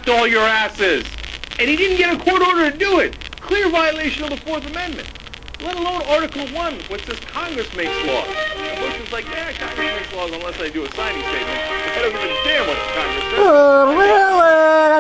all your asses. And he didn't get a court order to do it. Clear violation of the Fourth Amendment. Let alone Article 1, which says Congress makes laws. And Bush was like, yeah, Congress makes laws unless they do a signing statement. I don't give a damn what Congress says. Oh, well,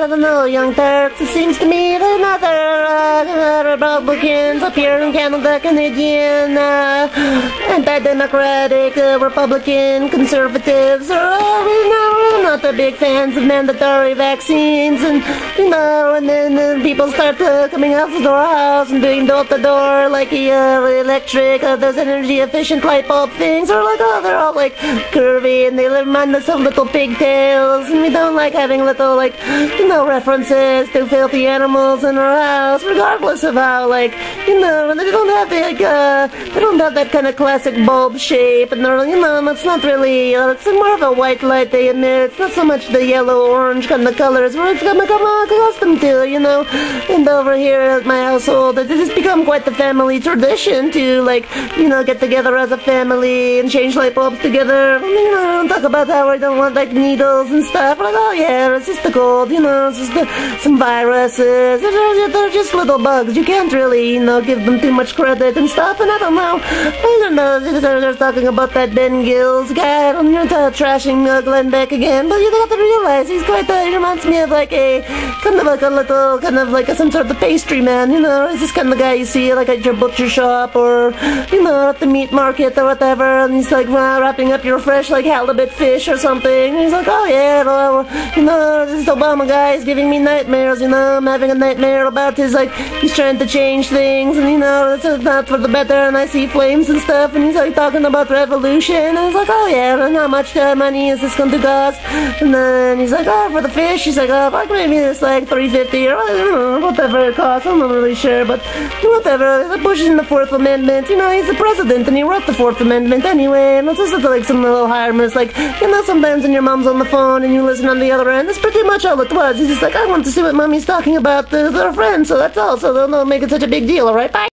I don't know, young Turks. It seems to me that another Republicans up here in Canada, Canadian, anti-democratic, Republican conservatives are not the big fans of mandatory vaccines. And, and then people start coming out of their house and doing door-to-door, like electric, those energy-efficient light bulb things, or like, oh, they're all like curvy, and they remind us of little pigtails, and we don't like having little, like, references to filthy animals in our house, regardless of how, like, and they don't have they don't have that kind of classic bulb shape, and they're, it's not really, it's more of a white light they emit. It's not so much the yellow-orange kind of colors where it's become accustomed to, and over here at my household, it has become quite the family tradition to, like, get together as a family and change light bulbs together. Talk about how I don't want, like, needles and stuff. Like, oh yeah, it's just the cold, it's just some viruses. They're just little bugs. You can't really, give them too much credit and stuff. And I don't know. They're talking about that Ben Gills guy. Trashing Glenn Beck again. But you have to realize he's quite, he reminds me of like some sort of pastry man. He's this kind of guy you see like at your butcher shop or, at the meat market or whatever. And he's like wrapping up your fresh like halibut fish or something. And he's like, oh yeah, well, this Obama guy is giving me nightmares. I'm having a nightmare about he's trying to change things, and it's not for the better. And I see flames and stuff, and he's like talking about revolution. And it's like, oh yeah, and how much money is this going to cost? And then he's like, oh, for the fish, he's like, oh, maybe it's like $3.50 or I don't know, whatever it costs. I'm not really sure, but whatever. Bush is in the Fourth Amendment. He's the president, and he wrote the Fourth Amendment anyway. And it's just like some little harmless, like, sometimes when your mom's on the phone and you listen on the other end, that's pretty much all it was. He's just like, I want to see what mommy's talking about with her friends, so that's all. So don't make it such a big deal, alright? Bye.